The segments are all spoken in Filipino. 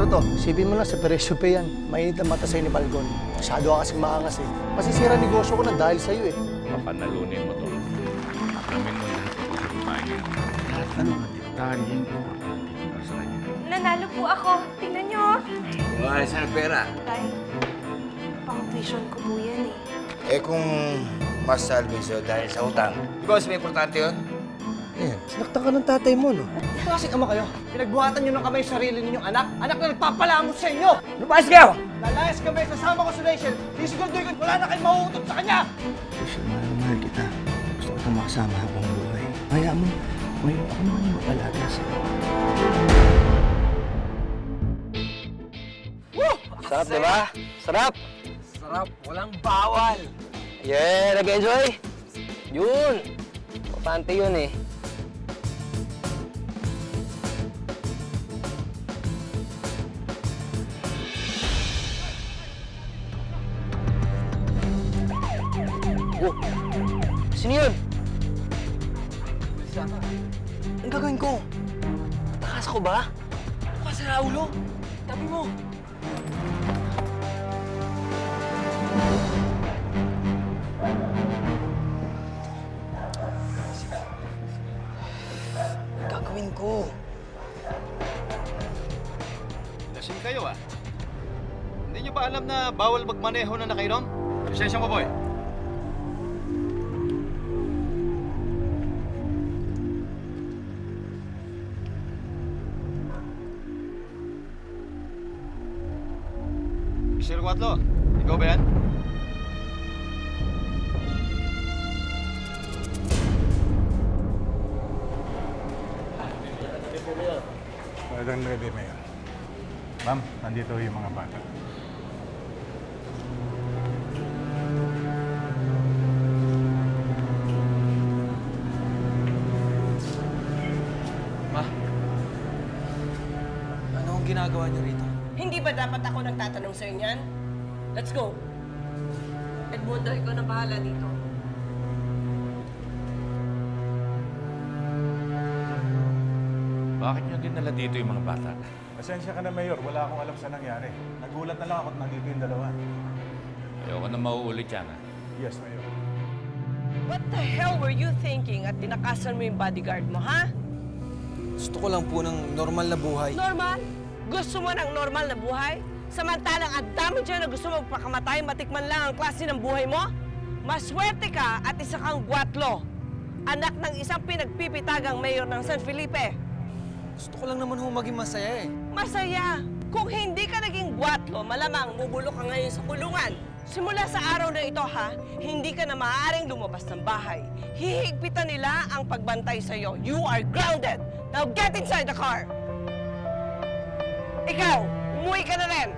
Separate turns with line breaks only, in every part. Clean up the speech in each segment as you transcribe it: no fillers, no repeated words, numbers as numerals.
Pero to, sipin mo lang sa presyo pa yan. Mainit ang mata sa'yo ni Falcon. Masyado ka kasing maangas eh. Masisira negosyo ko na dahil sa'yo eh.
Papanalunin mo to. Alamin mo lahat ito sa babae niya.
Ano? Tanggalin ko para sa kanya.
Nanalo po ako. Tingnan nyo.
Wala sa pera.
Tay, pang tuition ko po yan eh.
Eh kung mas salviso dahil sa utang, di ba mas may importante yun?
Ayan, sinaktan ka ng tatay mo, no? Ito kasing ama kayo. Pinagbuhatan nyo ng kamay yung sarili ninyong anak. Anak na nagpapalamot sa inyo.
Lumayas kayo!
Lalayas kami, sasama ko sa nation. Di siguraduhin ko, wala na kayong mahutot sa kanya.
Rachel, mahal kita. Gusto ko itong makasama habang buhay. Kaya mo, ngayon ako naman yung mag-alaga sa'yo.
Sarap, di ba? Sarap!
Sarap, walang bawal!
Yeah, nag-enjoy! Yun! Importante yun eh. Oh! Sino yun? Ang gagawin ko? Takas ko ba? Buka sa Raulo! Tabi mo! Ang gagawin ko?
Lasing kayo ah. Hindi nyo ba alam na bawal magmaneho na nakainom? Lisensya mo, boy. Sir Cuatlo, ikaw ba yan?
Magandang gabi, Mayor. Ma'am, nandito yung mga bata.
Ano ang ginagawa niyo rito?
Hindi ba dapat ako nagtatanong sa'yo niyan? Let's go. Edmundo, ikaw na bahala dito.
Bakit nyo dinala dito yung mga bata?
Pasensya ka na, Mayor. Wala akong alam sa nangyari. Nagulat na lang ako at nandito yung dalawa.
Ayoko na mauulit yan, ha?
Yes, Mayor.
What the hell were you thinking at tinakasan mo yung bodyguard mo, ha?
Gusto ko lang po ng normal na buhay.
Normal? Gusto mo ng normal na buhay? Samantalang ang dami dyan na gusto mo magpakamatay, matikman lang ang klase ng buhay mo? Maswerte ka at isa kang Guatlo. Anak ng isang pinagpipitagang mayor ng San Felipe.
Gusto ko lang naman ho maging masaya eh.
Masaya! Kung hindi ka naging Guatlo, malamang bubulok ka ngayon sa kulungan. Simula sa araw na ito, ha, hindi ka na maaaring lumabas ng bahay. Hihigpitan nila ang pagbantay sa'yo. You are grounded! Now get inside the car! Ikaw, umuwi ka na rin!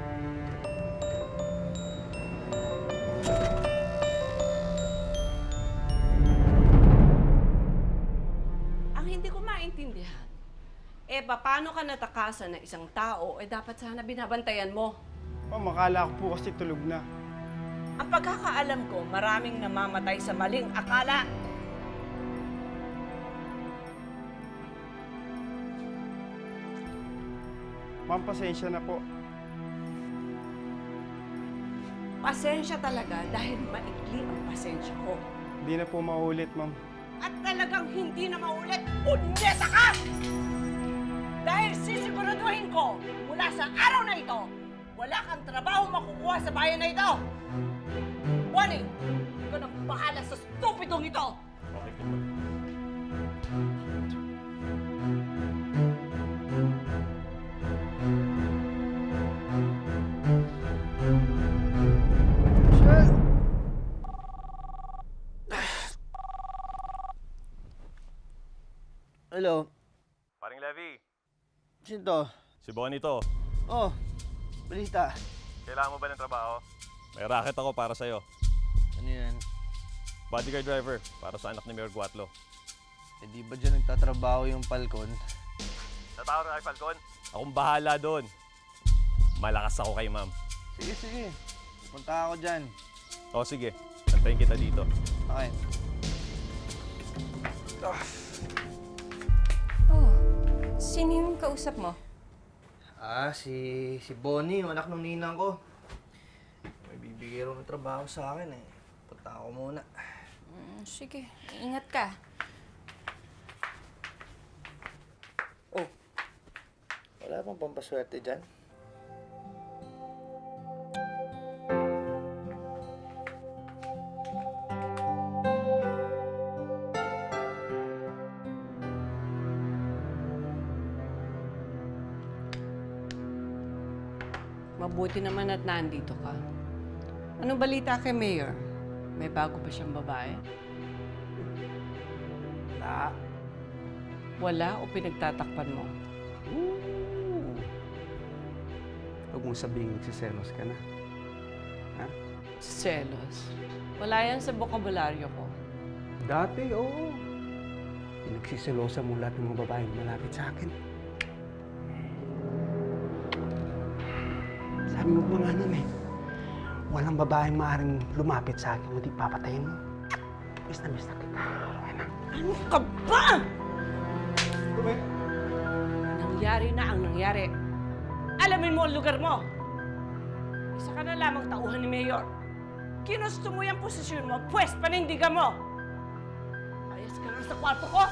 Ang hindi ko maintindihan, paano ka natakasan ng isang tao, dapat sana binabantayan mo.
Ma'am, akala ko po kasi tulog na.
Ang pagkakaalam ko, maraming namamatay sa maling akala.
Ma'am, pasensya na po.
Pasensya talaga dahil maikli ang pasensya ko.
Hindi na po maulit, ma'am.
At talagang hindi na maulit, punyesa ka! Dahil sisiguraduhin ko, mula sa araw na ito, wala kang trabaho makukuha sa bayan na ito! Wani, ikaw nang bahala sa stupidong ito!
Hello?
Paring Levy,
Sino to?
si Bonnie to.
Oh, balita.
Kailangan mo ba ng trabaho? May racket ako para sa'yo.
Ano yan?
Bodyguard driver, para sa anak ni Mayor Guatlo.
Eh di ba dyan nagtatrabaho yung Falcon?
Sa tao na kay Falcon, akong bahala doon. Malakas ako kay ma'am.
Sige, sige. Punta ako dyan.
O sige, antayin kita dito.
Okay.
Oh, sino yung kausap mo?
Si Bonnie, yung anak ng ninang ko. May bibigay raw ng trabaho sa akin eh. Punta ako muna.
Sige, ingat ka.
Oh, wala bang pampaswerte dyan?
Mabuti naman at nandito ka. Anong balita kay Mayor? May bago ba siyang babae?
Wala.
Wala o pinagtatakpan mo?
Huwag mong sabihin nagsiselos ka na. Ha?
Selos. Wala yan sa bokabularyo ko.
Dati, oo. Pinagsiselosa mo lahat ng mga babaeng malapit sa akin. Sabi mo pa nga nun eh, walang babaeng maaaring lumapit sa akin kundi papatayin mo. Miss na kita.
Ano ka ba? Nangyari na ang nangyari. Alamin mo ang lugar mo. Isa ka na lamang tauhan ni Mayor. Kinusto mo yung posisyon mo, pwes panindigan mo. Layas ka lang sa kwarto ko.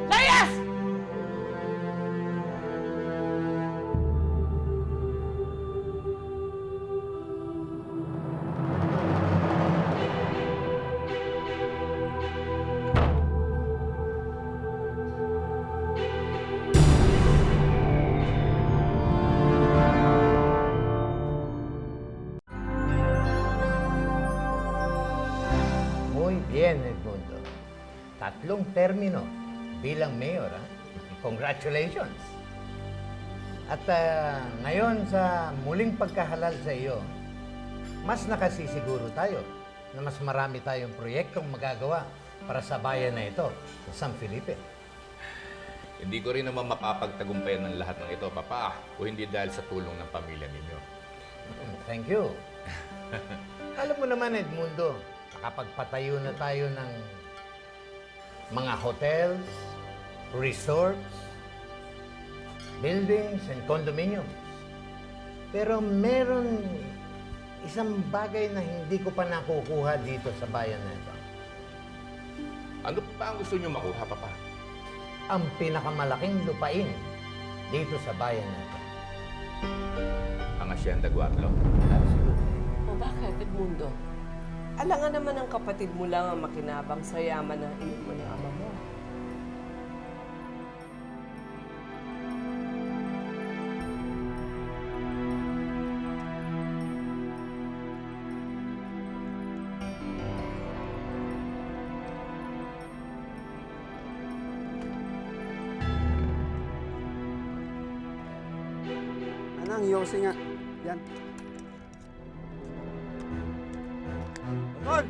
Layas!
Muy bien, Edmundo. 3 termino bilang mayor, ha? Congratulations! At ngayon sa muling pagkahalal sa iyo, mas nakasisiguro tayo na mas marami tayong proyektong magagawa para sa bayan na ito, sa San Felipe.
Hindi ko rin naman mapapagtagumpayan ng lahat ng ito, Papa, kung hindi dahil sa tulong ng pamilya ninyo.
Thank you. Alam mo naman, Edmundo, nakapagpatayo na tayo ng mga hotels, resorts, buildings, and condominiums. Pero meron isang bagay na hindi ko pa nakukuha dito sa bayan na ito.
Ano pa ang gusto niyo makuha, Papa?
Ang pinakamalaking lupain dito sa bayan na ito.
Ang Hacienda Guatlo.
Absolutely.
O bakit, Edmundo? Alangan naman ang kapatid mo lang ang makinabang sa yaman ng iyong mo ng ama mo.
Anang, yosi nga. Yan.
Tol!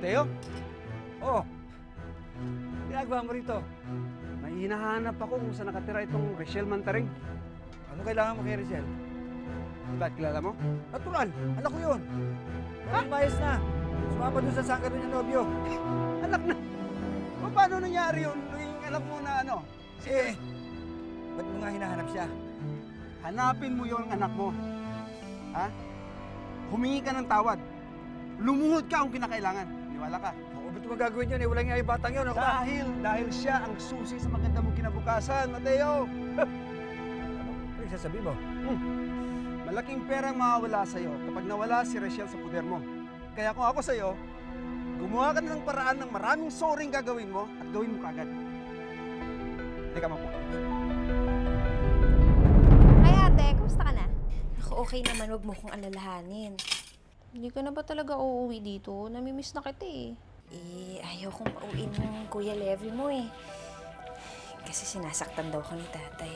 Teo? Oo. Ginagawa mo rito?
May hinahanap ako kung saan nakatira itong Rachel Mantaring.
Ano kailangan mo kay Rizal?
Ba't kilala mo?
Natural! Anak ko yun! Ha? Mayos na! Sumama doon sa sangka doon yung nobyo.
Anak na! Paano nangyari yun? Yung anak mo na ano?
Eh, ba't mo nga hinahanap siya?
Hanapin mo yung anak mo. Ha? Humingi ka ng tawad. Lumuhod ka kung kinakailangan. Niwala ka.
Oo, ba't mo gagawin yun eh? Walang nga yung batang yun. Ako ba?
Dahil siya ang susi sa maganda mong kinabukasan, Mateo.
Ano yung sasabihin mo?
Malaking perang mawawala sa'yo kapag nawala si Rachel sa puder mo. Kaya kung ako sa'yo, gumawa ka na ng paraan ng maraming soring gagawin mo at gawin mo kaagad. Teka mo po.
Ay ate, kumusta ka na? Ako okay naman, wag mo kong alalahanin.
Hindi ka na ba talaga uuwi dito? Namimiss na kita eh.
Ayaw kong pauwiin ng Kuya Levi mo eh. Kasi sinasaktan daw ko ni tatay.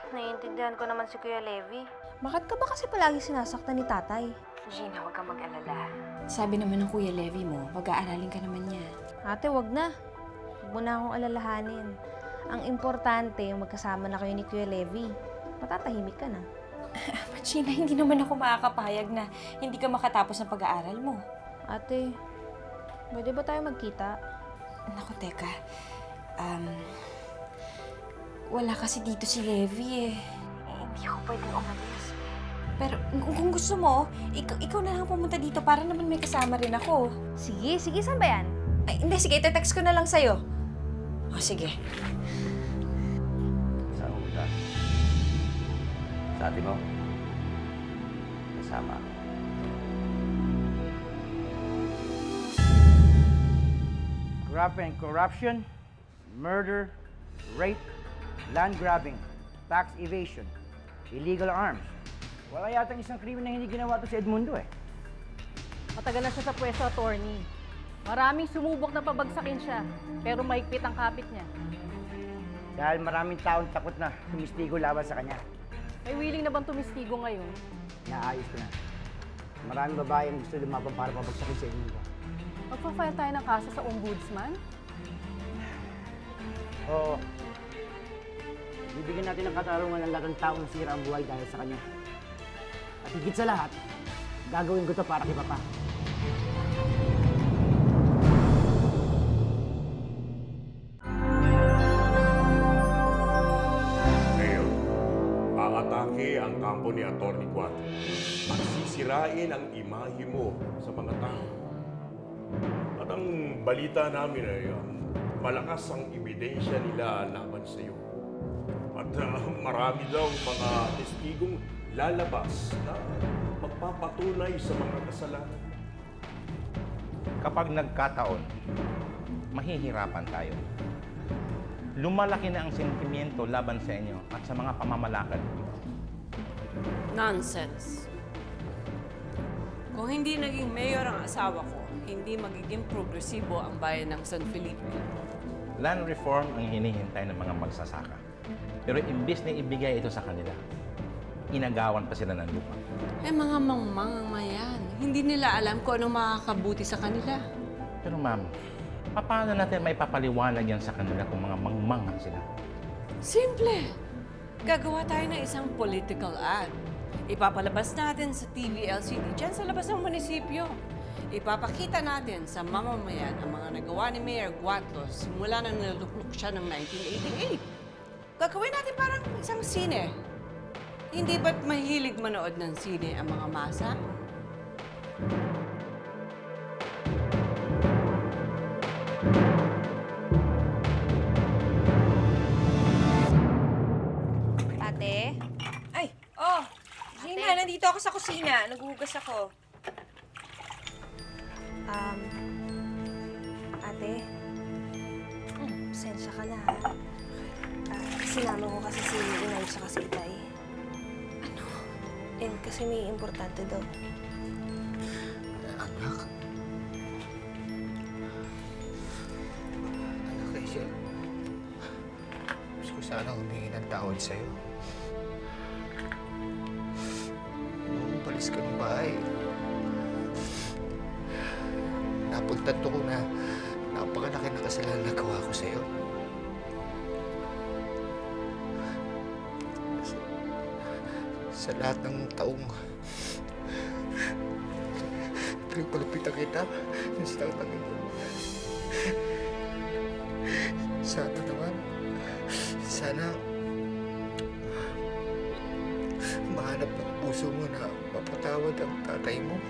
Naiintindihan ko naman si Kuya Levi.
Bakit ka ba kasi palagi sinasaktan ni tatay?
Gina, huwag kang mag-alala.
Sabi naman ng Kuya Levi mo, pag-aaralin ka naman niya.
Ate, wag na. Huwag mo na akong alalahanin. Ang importante, magkasama na kayo ni Kuya Levi. Matatahimik ka na.
Gina, hindi naman ako makakapayag na hindi ka makatapos ng pag-aaral mo.
Ate, pwede ba tayo magkita?
Naku, teka. wala kasi dito si Levi eh. Hindi ako pwedeng umalis. Pero kung gusto mo, ikaw na lang pumunta dito para naman may kasama rin ako.
Sige, saan ba yan?
Ay, hindi. Sige, ite-text ko na lang sa'yo. O, sige.
Saan mo punta? Sa ate mo? Kasama.
Graft and corruption, murder, rape, land grabbing, tax evasion, illegal arms. Wala yatang isang krimen na hindi ginawa to si Edmundo eh.
Matagal na siya sa pwesto, attorney. Maraming sumubok na pabagsakin siya, pero mahigpit ang kapit niya.
Dahil maraming taong takot na tumistigo laban sa kanya.
May willing na bang tumistigo ngayon?
Naayos ko na. Maraming babae ang gusto lumaban para pabagsakin si Edmundo.
Magpa-file tayo ng kaso sa ombudsman?
Oo. Bibigyan natin ng katarungan ng lahat ng taong nasira ang buhay dahil sa kanya. At higit sa lahat, gagawin ko to para kay Papa.
Ngayon, aatake ang kampo ni Atty. Cuatro at sisirain ang imahe mo sa mga tao. At ang balita namin ay malakas ang ebidensya nila laban sa iyo. At marami daw mga testigong lalabas na magpapatunay sa mga kasalanan.
Kapag nagkataon, mahihirapan tayo. Lumalaki na ang sentimiento laban sa inyo at sa mga pamamalakad.
Nonsense. Kung hindi naging mayor ang asawa ko, hindi magiging progresibo ang bayan ng San Felipe.
Land reform ang hinihintay ng mga magsasaka. Pero imbis na ibigay ito sa kanila, inagawan pa sila ng lupa.
Eh mga mangmamayan, hindi nila alam kung ano makakabuti sa kanila.
Pero ma'am, paano natin may papaliwanag yan sa kanila kung mga mangmangan sila?
Simple. Gagawa tayo ng isang political ad. Ipapalabas natin sa TV LCD dyan sa labas ng munisipyo. Ipapakita natin sa mamamayan ang mga nagawa ni Mayor Cuatro simula nang naluklok siya ng 1988. Gagawin natin parang isang sine. Hindi ba't mahilig manood ng sine ang mga masa?
Ate?
Ay, oh! Gina, nandito ako sa kusina. Naghuhugas ako.
Ate? Pasensya ka na ha. Sinama ko kasi si Inay sa si Itay. Ano? Kasi may importante daw.
Anak? Anak, Rachel. Gusto ko sana humingi ng tawad sa'yo. Nung umalis ka ng bahay, napagtanto ko na napakalaki na kasalanan na gawa ko sa'yo. Sa lahat ng taong pinagpalupitan kita, nasitang ito. Sana naman, mahanap ng puso mo na mapatawad ang tatay mo.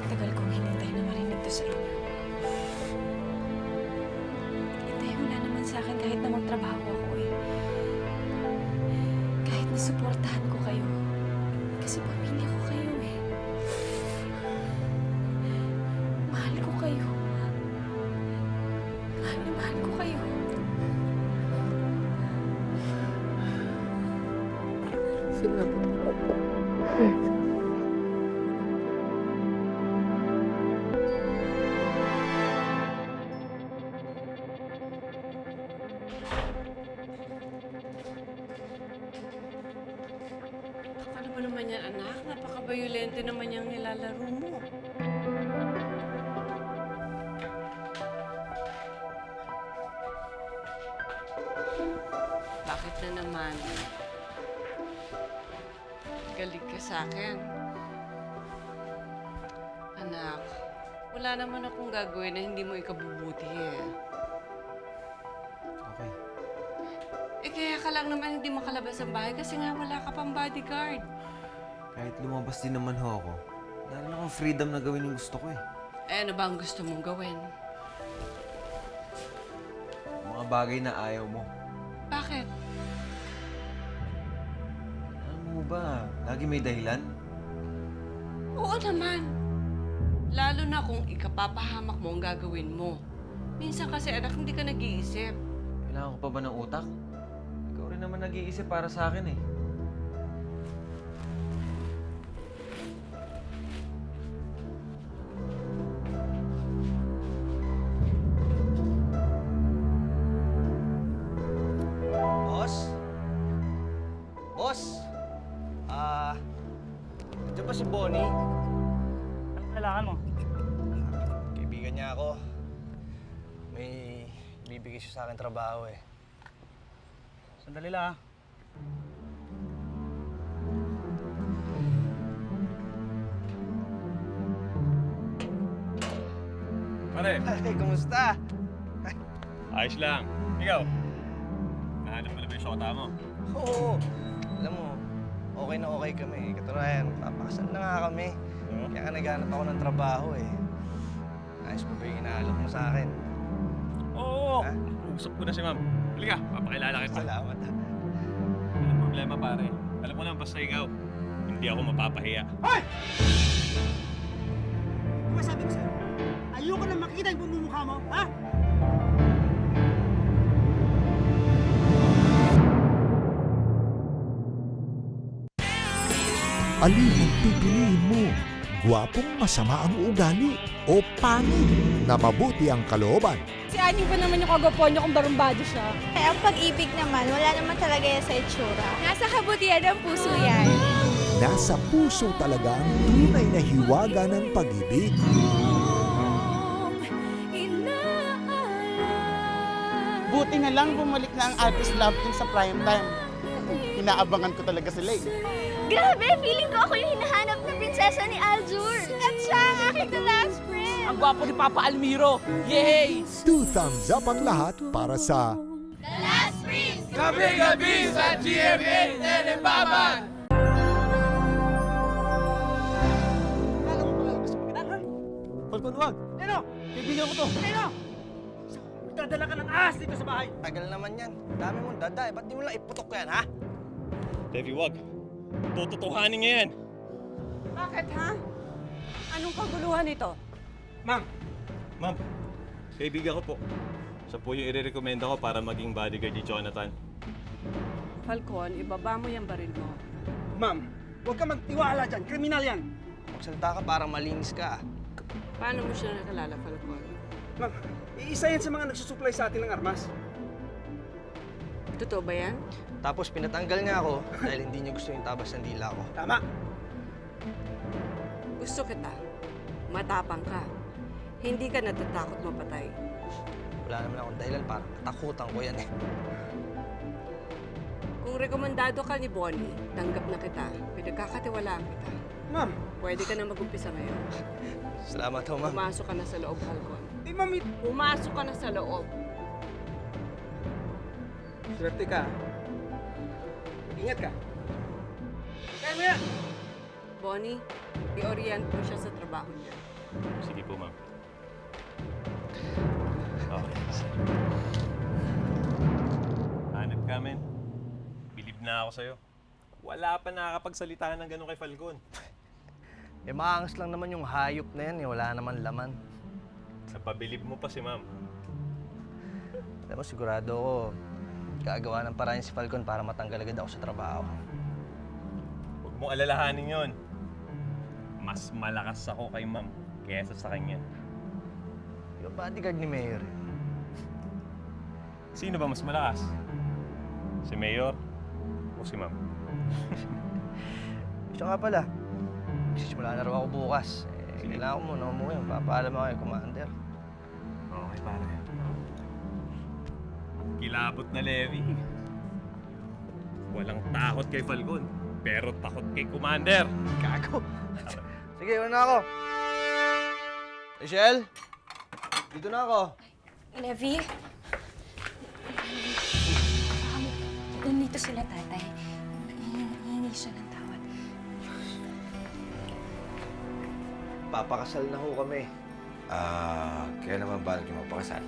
Tagal kong hinintay na marinig to sa inyo. Itay, wala naman sa akin kahit na magtrabaho ako eh. Kahit nasuportahan ko kayo. Kasi pamilya ko kayo eh. Mahal ko kayo. Mahal na mahal ko kayo.
Ano ba naman yan, anak? Napaka-violente naman yung nilalaro mo. Bakit na naman? galig ka sa akin. Anak, wala naman akong gagawin na hindi mo ikabubuti eh.
Okay.
Eh kaya ka lang naman hindi makalabas ng bahay kasi nga wala ka pang bodyguard.
Kahit lumabas din naman ho ako, wala rin akong freedom na gawin yung gusto ko eh.
Eh ano ba ang gusto mong gawin?
Mga bagay na ayaw mo.
Bakit?
Alam mo ba, lagi may dahilan?
Oo naman. Lalo na kung ikapapahamak mo ang gagawin mo. Minsan kasi anak, hindi ka nag-iisip.
Kailangan ko pa ba ng utak? Ikaw rin naman nag-iisip para sa akin eh.
Boss? Boss? Nandiyan ba si Bonnie?
Anong kailangan mo?
Kaibigan niya ako. May bibigay siya sa akin trabaho eh.
Sandali lang, ha?
Pare,
Ay, kumusta?
ayos lang. Ikaw, nahanap mo na ba yung syota mo?
Oo. Alam mo, okay na okay kami. Katunayan, papakasal na nga kami. Kaya ka naghanap ako ng trabaho eh. Ayos mo ba yung inaalok mo sa akin?
Oo! Usap ko na si ma'am. Halika, papakilala kita.
Salamat ha.
Walang problema, pare. Alam mo naman, basta ikaw, hindi ako mapapahiya.
Hoy! Diba sabi ko sa'yo, ayoko na makita yung pumumukha mo, ha?
Alin ang pipiliin mo? Gwapong masama ang ugali o pangit na mabuti ang kalooban?
Si Ani pa naman yung kagwapuan niyo kung barumbado siya.
Eh, ang pag-ibig naman, wala naman talaga yan sa itsura. Nasa kabutihan ng puso yan.
Nasa puso talaga ang tunay na hiwaga ng pag-ibig.
Buti na lang bumalik na ang Artist Love Team sa prime time. Inaabangan ko talaga sila eh.
Grabe, feeling ko ako yung hinahanap na prinsesa ni Aljur. At siya ang aking the last friend.
Ang gwapo ni Papa Almiro. Yay!
2 thumbs up ang lahat para sa
The Last Prince!
Gabi-gabi sa GMA Telebaban!
Alam mo pala, gusto mo kita, ha? Falcon, wag! Neno! Kaibigan ko to! Neno! Magdadala ka ng ahas dito sa bahay!
Tagal naman yan. Dami mong dada eh. Ba't di mo lang iputok yan, ha?
Devi, wag. Tututuhanin niya yan.
Bakit ha? Anong kaguluhan ito?
Ma'am, kaibigan ko po. Siya po yung i-recommenda ko para maging bodyguard ni Jonathan.
Falcon, ibaba mo yung baril mo.
Ma'am, huwag ka magtiwala dyan. Kriminal yan.
Magsalita ka parang malinis ka.
Paano mo siya nakalala, Falcon?
Ma'am, iisa yan sa mga nagsusupply sa atin ng armas.
Totoo ba yan?
Tapos pinatanggal niya ako dahil hindi niya gusto yung tabas ng dila ko.
Tama.
Gusto kita. Matapang ka. Hindi ka natatakot mapatay.
Wala naman akong dahilan para takutan ko yan eh.
Kung rekomendado ka ni Bonnie, tanggap na kita. Pinagkakatiwalaan kita.
Ma'am.
Pwede ka na mag-umpisa ngayon.
Salamat ho, ma'am.
Pumasok ka na sa loob, Falcon.
Eh, ma'am,
Pumasok ka na sa loob.
swerte ka. Ingat ka. Kaya mo yan!
Bonnie, i-orient mo siya sa trabaho niya.
Sige po, ma'am. Okay. Hanap ka, men. Believe na ako sa'yo. Wala pa nakakapagsalita ng gano'n kay Falcon.
Eh, maangas lang naman yung hayop na yan eh. Wala naman laman.
Napabilib mo pa si ma'am.
Alam mo, sigurado ako gagawa ng paraan si Falcon para matanggal agad ako sa trabaho.
Huwag mo alalahanin yon. Mas malakas ako kay ma'am kaysa sa kanya.
Yung bodyguard ni Mayor.
Sino ba mas malakas? Si Mayor o si ma'am?
Siya nga pala. Sisimula na raw ako bukas. Eh, kailangan ko muna umuwi. Papaalam ako kay Commander.
Okay, pare. Kilabot na Levi. Walang takot kay Falcon.
pero takot kay Commander.
Gago. Sige, una ako. Rachel, dito na ako.
Levi? Nandito sila, tatay. Hihingi siya ng tawad.
Papakasal na ho kami.
Kaya naman balak yung magpakasal?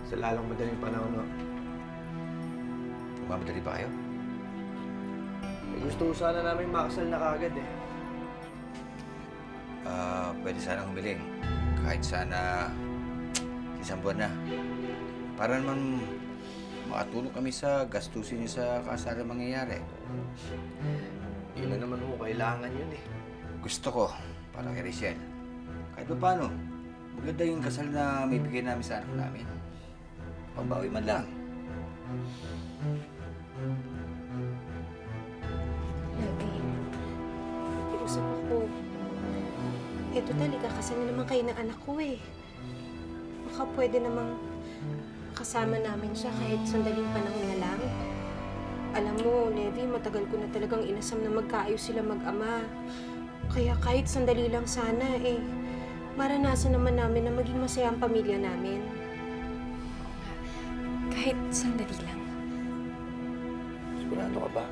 Sa lalong madaling panahon, no?
Mamadali ba kayo?
Gusto ko sana namin makasal na kagad eh.
Pwede sanang humiling. Kahit sana isang buwan na. Para naman makatulong kami sa gastusin niyo sa kasal na mangyayari.
Yun na naman ho, kailangan yun eh.
Gusto ko, para kay Rachel, kahit pa paano, maganda yung kasal na may bigay namin sa anak namin. Pambawi man lang.
Levi, iusap ako. Eto talaga, kasi na naman kayo ng anak ko eh. Baka pwede namang kasama namin siya kahit sandaling panahon na lang. Alam mo, Levi, matagal ko na talagang inasam na magkaayos sila mag-ama. Kaya kahit sandali lang sana eh, maranasan naman namin na maging masaya ang pamilya namin.
Kahit sandali lang.
Sigurado ka ba?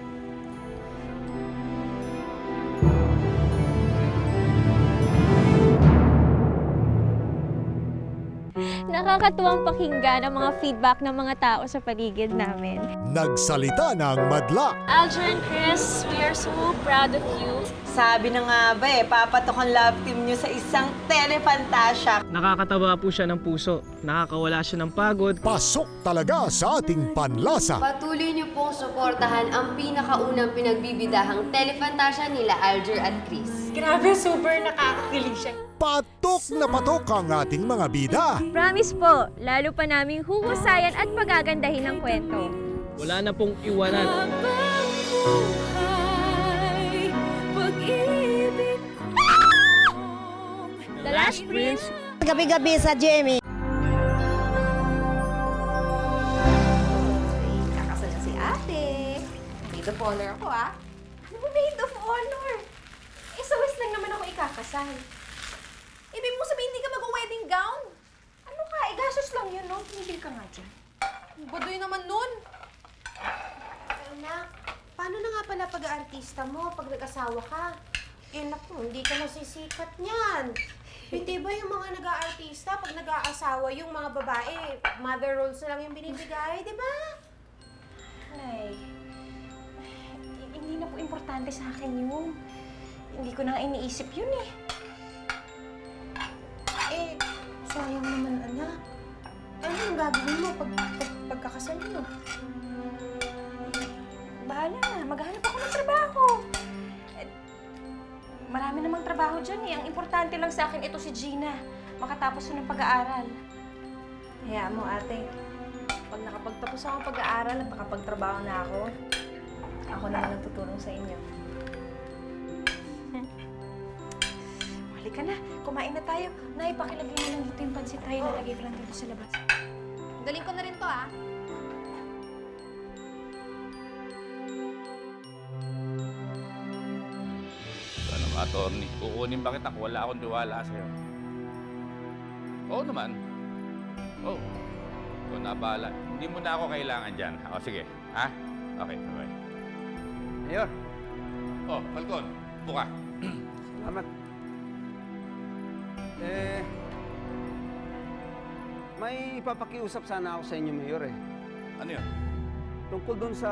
Nakakatuwang pakinggan ang mga feedback ng mga tao sa paligid namin.
Nagsalita ng madla.
Alger and Chris, we are so proud of you.
Sabi na nga ba eh, papatok ang love team nyo sa isang telefantasya.
Nakakataba po siya ng puso. Nakakawala siya ng pagod.
Pasok talaga sa ating panlasa.
Patuloy niyo pong suportahan ang pinakaunang pinagbibidahang telefantasya nila Alger at Chris.
Grabe, super nakakakilig siya.
Patok na patok ang ating mga bida.
Promise po, lalo pa naming huhusayan at pagagandahin ang kwento.
Wala na pong iwanan.
The Last Prince.
Gabi-gabi sa Jimmy.
Kakasal na si ate. Maid of honor ako, ah. Ano ba maid of honor? Eh, sa West lang naman ako ikakasal. Ibig mo sabihin, hindi ka mag-wedding gown? Ano ka? Gastos lang yun, no? Tumigil ka nga dyan.
Baduy naman nun. Anak, paano na nga pala pag-aartista mo pag nag-asawa ka? Eh, naku, hindi ka nasisikat niyan. Hindi ba yung mga nag-aartista, pag nag-aasawa yung mga babae, mother roles na lang yung binibigay, di ba?
Nay, hindi na po importante sa akin yun. Hindi ko na iniisip yun eh.
Eh, sayang naman, anak. Ano yung gagawin mo pagkakasal mo?
Bahala na. Maghanap ako ng trabaho. Marami namang trabaho dyan eh. Ang importante lang sa akin ito si Gina. Makatapos yun ng pag-aaral.
Hayaan mo, ate. Pag nakapagtapos ako ng pag-aaral at nakapagtrabaho na ako naman ang tutulong sa inyo.
Halika na. Kumain na tayo. Nay, pakilagay mo lang dito yung pansit tayo. Nalagay ko lang dito sa labas.
Galing ko na rin to, ah.
Ano ba, attorney? Kukunin ba kita kung wala akong tiwala sa'yo? Oo naman. Oo. Ikaw na bahala. Hindi mo na ako kailangan dyan. O, sige. Ha? Okay, bye-bye.
Mayor.
Oh, Falcon. Buka.
Salamat. May ipapakiusap sana ako sa inyo, Mayor eh.
Ano yun?
Tungkol doon sa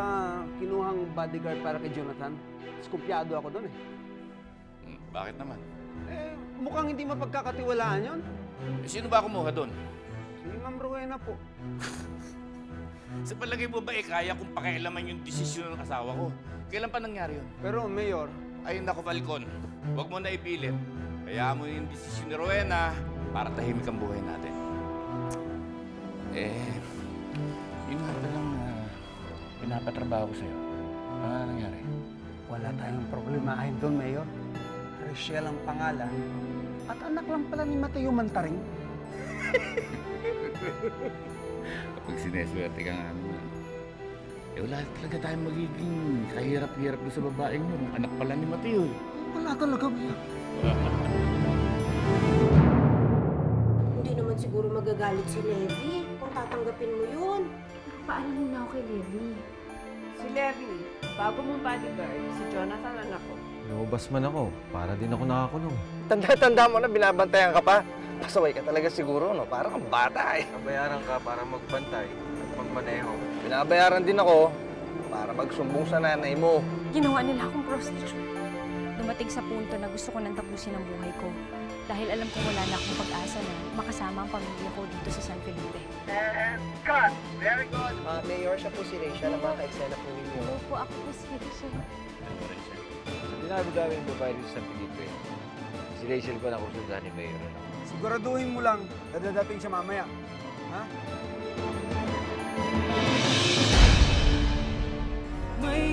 kinuhang bodyguard para kay Jonathan. Skumpyado ako doon eh.
Bakit naman?
Mukhang hindi mapagkakatiwalaan yon.
Sino ba kumuha doon?
Si Ma'am Rowena po.
Sa palagay mo ba kaya kong pakialaman yung desisyon ng asawa ko? Kailan pa nangyari yun?
Pero, Mayor...
Ay, naku, Falcon. Huwag mo na ipilit. Hayaan mo yung desisyon ni Rowena para tahimik ang buhay natin. Yun nga palang pinapatrabaho ko sa'yo. Ano nangyari?
Wala tayong problemahin doon, Mayor. Rachel ang pangalan. At anak lang pala ni Mateo Mantaring.
Kapag sineswerte ka nga naman. wala talaga tayong magiging kahirap-hirap doon sa babaeng yun. Anak pala ni Mateo.
Wala talaga, Mayor. Hindi naman siguro magagalit si Levi kung tatanggapin mo yun.
Paalam muna ako kay Levi.
Si Levi, bago mong bodyguard, si Jonathan anak ko.
Lumabas man ako, para din ako nakakulong. Tanda-tanda mo na, binabantayan ka pa. Pasaway ka talaga siguro, no? Parang kang bata eh. Nabayaran ka para magbantay at magmaneho. Binabayaran din ako para magsumbong sa nanay mo.
Ginawa nila akong prostitute. Dumating sa punto na gusto ko nang tapusin ang buhay ko. Dahil alam kong wala na akong pag-asa na makasama ang pamilya ko dito sa San Felipe.
And cut! Very good!
Mayor, siya po si Rachel, ang mga ka-eksena po ninyo.
Hello po, ako po si Rachel.
Dinami-dami yung babae dito sa Pilipinas. Si Rachel pa na kusundan ni Mayor.
Siguraduhin mo lang na dadating siya mamaya. Ha?
May